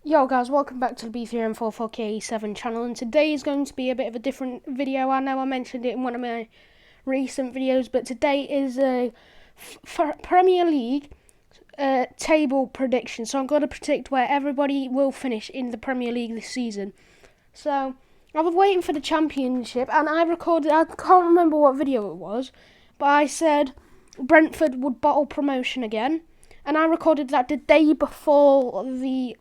Yo guys, welcome back to the B3M44K7 channel, and today is going to be a bit of a different video. I know I mentioned it in one of my recent videos, but today is a Premier League table prediction. So I'm going to predict where everybody will finish in the Premier League this season. So I was waiting for the Championship, and I can't remember what video it was, but I said Brentford would bottle promotion again, and I recorded that the day before the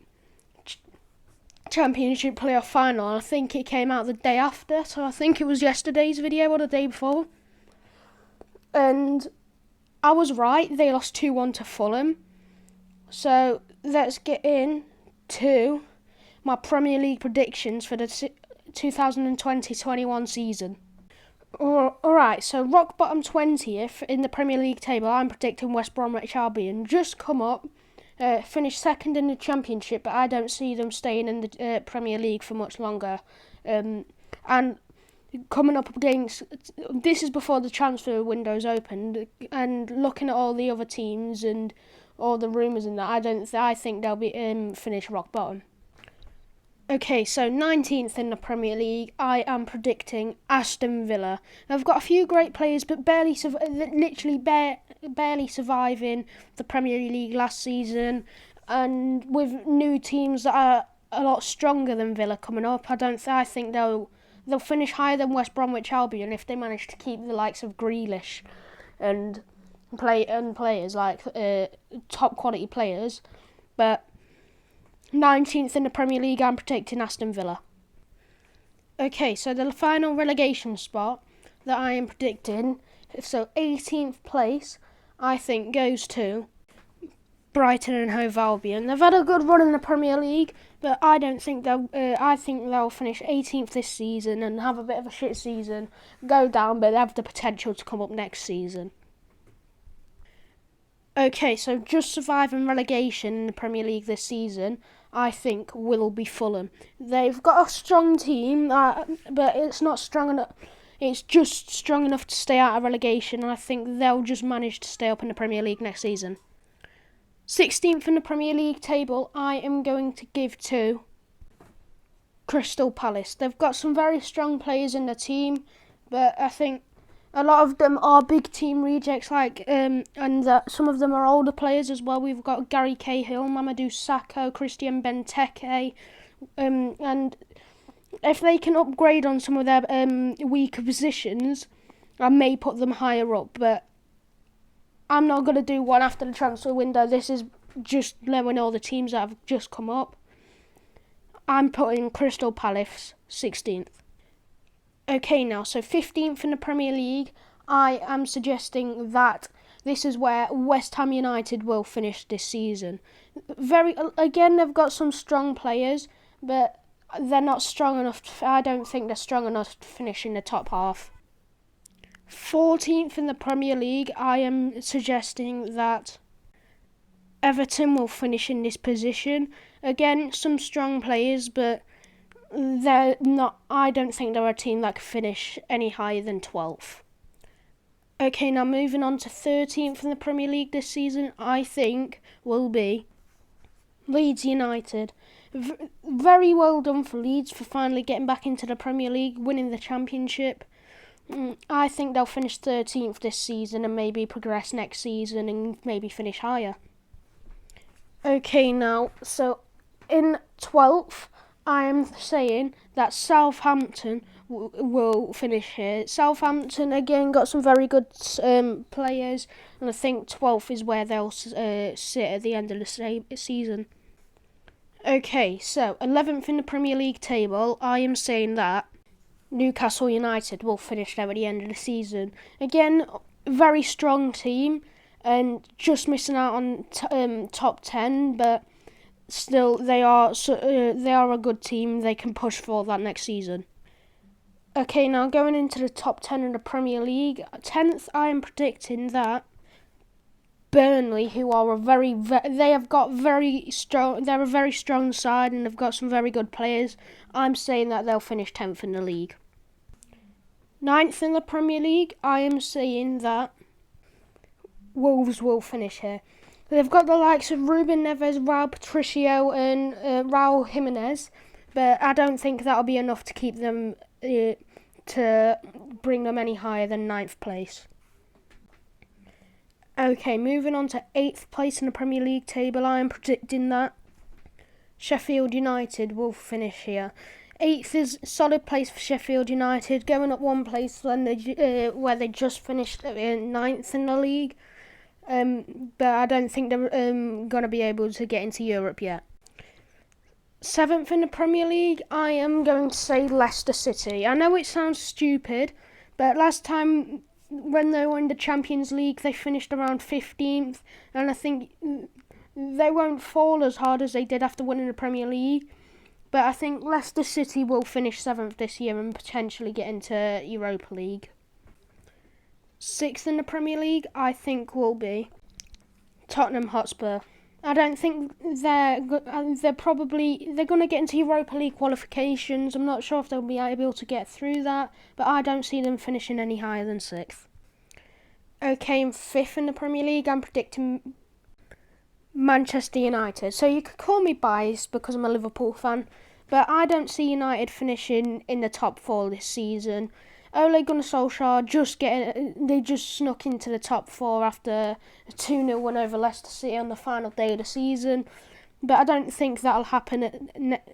Championship playoff final. I think it came out the day after, so I think it was yesterday's video or the day before. And I was right, they lost 2-1 to Fulham. So let's get in to my Premier League predictions for the 2020-21 season. Alright, so rock bottom 20th in the Premier League table, I'm predicting West Bromwich Albion. Just come up. Finished second in the Championship, but I don't see them staying in the Premier League for much longer. And coming up against, this is before the transfer window's opened, and looking at all the other teams and all the rumours and that, I think they'll be finish rock bottom. Okay, so 19th in the Premier League, I am predicting Aston Villa. They've got a few great players, but barely surviving the Premier League last season, and with new teams that are a lot stronger than Villa coming up, I think they'll finish higher than West Bromwich Albion if they manage to keep the likes of Grealish and players like top quality players, but 19th in the Premier League, I'm predicting Aston Villa. Okay, so the final relegation spot that I am predicting, so 18th place, I think goes to Brighton and Hove Albion. They've had a good run in the Premier League, but I think they'll finish 18th this season and have a bit of a shit season, go down, but they have the potential to come up next season. Okay, so just surviving relegation in the Premier League this season, I think will be Fulham. They've got a strong team, but it's not strong enough. It's just strong enough to stay out of relegation, and I think they'll just manage to stay up in the Premier League next season. 16th in the Premier League table, I am going to give to Crystal Palace. They've got some very strong players in the team, but I think a lot of them are big team rejects, some of them are older players as well. We've got Gary Cahill, Mamadou Sakho, Christian Benteke, and if they can upgrade on some of their weaker positions, I may put them higher up, but I'm not going to do one after the transfer window. This is just knowing all the teams that have just come up. I'm putting Crystal Palace 16th. Okay, now, so 15th in the Premier League, I am suggesting that this is where West Ham United will finish this season. Again, they've got some strong players, but they're not strong enough. I don't think they're strong enough to finish in the top half. 14th in the Premier League, I am suggesting that Everton will finish in this position. Again, some strong players, but they're not. I don't think they're a team that can finish any higher than 12th. Okay, now moving on to 13th in the Premier League this season, I think will be Leeds United. Very well done for Leeds for finally getting back into the Premier League, winning the Championship. I think they'll finish 13th this season and maybe progress next season and maybe finish higher. Okay, now, so in 12th, I am saying that Southampton will finish here. Southampton, again, got some very good players, and I think 12th is where they'll sit at the end of the season. Okay, so 11th in the Premier League table, I am saying that Newcastle United will finish there at the end of the season. Again, very strong team, and just missing out on top 10, but still, they are a good team. They can push for that next season. Okay, now going into the top 10 in the Premier League. 10th, I am predicting that Burnley, who are they're a very strong side and they've got some very good players. I'm saying that they'll finish 10th in the league. 9th in the Premier League, I am saying that Wolves will finish here. They've got the likes of Ruben Neves, Raul Patricio and Raul Jimenez, but I don't think that'll be enough to keep them, to bring them any higher than 9th place. Okay, moving on to 8th place in the Premier League table, I am predicting that Sheffield United will finish here. 8th is a solid place for Sheffield United, going up 1 place when where they just finished 9th in the league. But I don't think they're going to be able to get into Europe yet. 7th in the Premier League, I am going to say Leicester City. I know it sounds stupid, but last time when they were in the Champions League, they finished around 15th, and I think they won't fall as hard as they did after winning the Premier League. But I think Leicester City will finish 7th this year and potentially get into Europa League. 6th in the Premier League, I think, will be Tottenham Hotspur. I don't think they're going to get into Europa League qualifications. I'm not sure if they'll be able to get through that, but I don't see them finishing any higher than 6th. Okay, and 5th in the Premier League, I'm predicting Manchester United. So you could call me biased because I'm a Liverpool fan, but I don't see United finishing in the top 4 this season. Ole Gunnar Solskjaer they just snuck into the top 4 after a 2-0 win over Leicester City on the final day of the season. But I don't think that'll happen at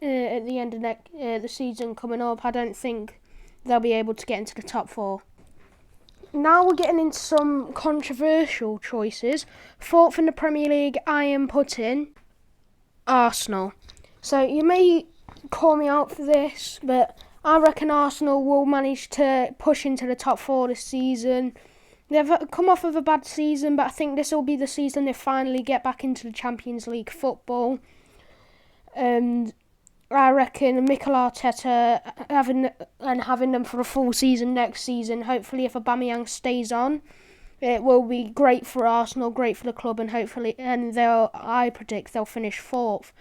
the end of the season coming up. I don't think they'll be able to get into the top 4. Now we're getting into some controversial choices. 4th in the Premier League, I am putting Arsenal. So you may call me out for this, but I reckon Arsenal will manage to push into the top 4 this season. They've come off of a bad season, but I think this will be the season they finally get back into the Champions League football. And I reckon Mikel Arteta having them for a full season next season. Hopefully, if Aubameyang stays on, it will be great for Arsenal, great for the club, and I predict they'll finish 4th.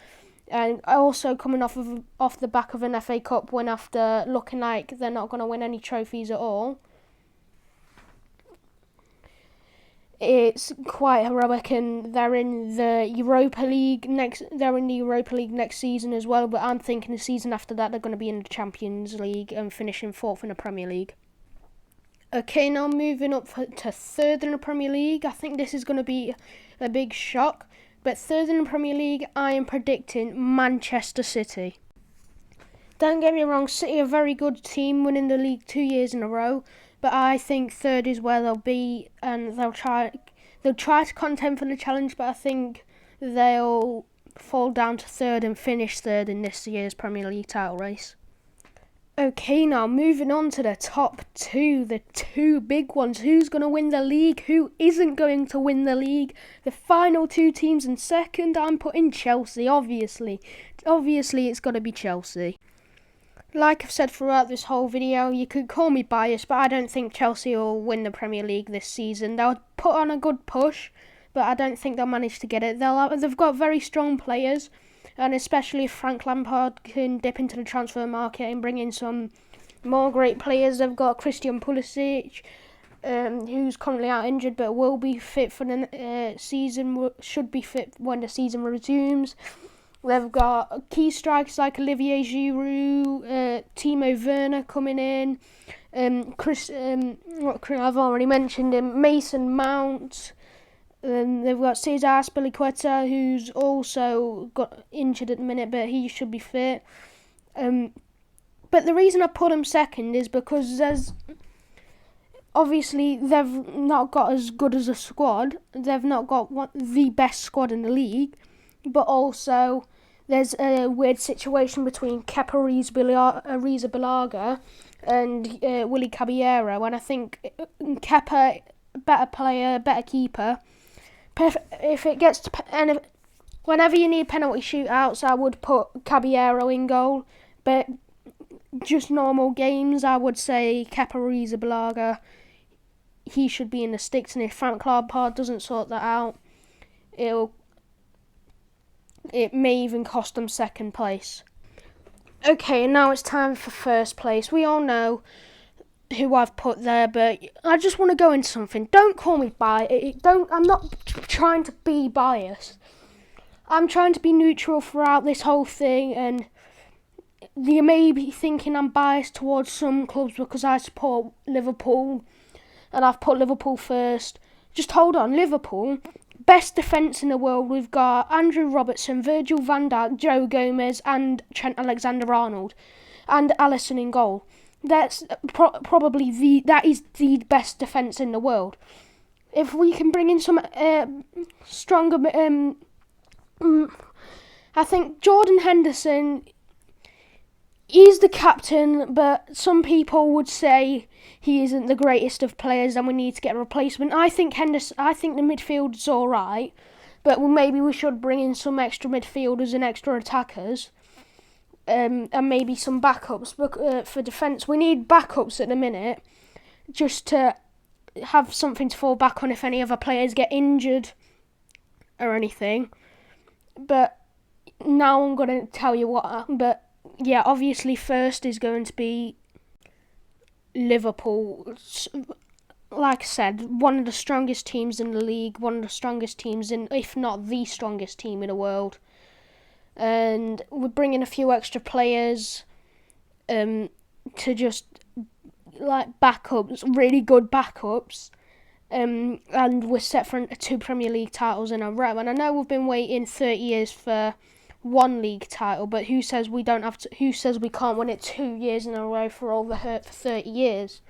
And also coming off the back of an FA Cup win after looking like they're not going to win any trophies at all. It's quite heroic, and they're in the Europa League next season as well. But I'm thinking the season after that they're going to be in the Champions League and finishing 4th in the Premier League. Okay, now moving up to 3rd in the Premier League. I think this is going to be a big shock. But 3rd in the Premier League, I am predicting Manchester City. Don't get me wrong, City are a very good team, winning the league 2 years in a row. But I think 3rd is where they'll be, and they'll try to contend for the challenge. But I think they'll fall down to 3rd and finish 3rd in this year's Premier League title race. Okay, now moving on to the top 2, the 2 big ones. Who's going to win the league? Who isn't going to win the league? The final 2 teams in 2nd, I'm putting Chelsea, obviously. Obviously, it's got to be Chelsea. Like I've said throughout this whole video, you could call me biased, but I don't think Chelsea will win the Premier League this season. They'll put on a good push, but I don't think they'll manage to get it. They've got very strong players, and especially if Frank Lampard can dip into the transfer market and bring in some more great players. They've got Christian Pulisic, who's currently out injured but will be fit for the season, should be fit when the season resumes. They've got key strikers like Olivier Giroud, Timo Werner coming in, I've already mentioned him, Mason Mount. They've got Cesar Azpilicueta, who's also got injured at the minute, but he should be fit. But the reason I put him 2nd is because obviously they've not got as good as a squad. They've not got the best squad in the league, but also there's a weird situation between Kepa Arrizabalaga and Willy Caballero, and I think Kepa, better player, better keeper. If it gets to whenever you need penalty shootouts, I would put Caballero in goal, but just normal games, I would say Kepa Arrizabalaga, he should be in the sticks, and if Frank Lampard doesn't sort that out, it may even cost them 2nd place. Okay, now it's time for 1st place. We all know who I've put there, but I just want to go into something. Don't call me biased. I'm not trying to be biased. I'm trying to be neutral throughout this whole thing, and you may be thinking I'm biased towards some clubs because I support Liverpool and I've put Liverpool first. Just hold on, Liverpool, best defence in the world. We've got Andrew Robertson, Virgil van Dijk, Joe Gomez and Trent Alexander-Arnold and Alisson in goal. That's probably the best defence in the world. If we can bring in some stronger, I think Jordan Henderson, he's the captain, but some people would say he isn't the greatest of players and we need to get a replacement. I think the midfield's alright, but maybe we should bring in some extra midfielders and extra attackers. And maybe some backups for defence. We need backups at the minute, just to have something to fall back on if any other players get injured or anything. But now I'm going to tell you what. But yeah, obviously first is going to be Liverpool. Like I said, one of the strongest teams in the league, one of the strongest teams if not the strongest team in the world. And we're bringing a few extra players to just like backups, really good backups, and we're set for 2 Premier League titles in a row. And I know we've been waiting 30 years for one league title, but who says we don't have to? Who says we can't win it 2 years in a row for all the hurt for 30 years?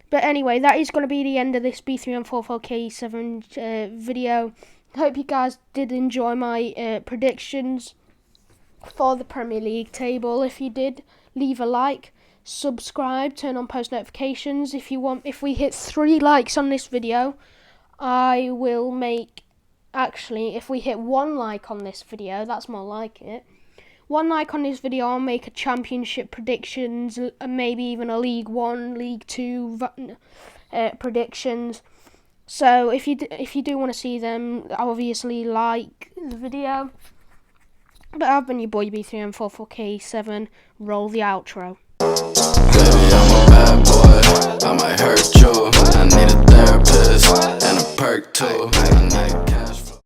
But anyway, that is going to be the end of this B3M44K7 video. I hope you guys did enjoy my predictions for the Premier League table. If you did, leave a like, subscribe, turn on post notifications. If we hit 3 likes on this video, I will make... Actually, if we hit 1 like on this video, that's more like it. 1 like on this video, I'll make a championship predictions, and maybe even a League 1, League 2 predictions. So if you do want to see them, obviously like the video. But I've been your boy B3M44K7. Roll the outro.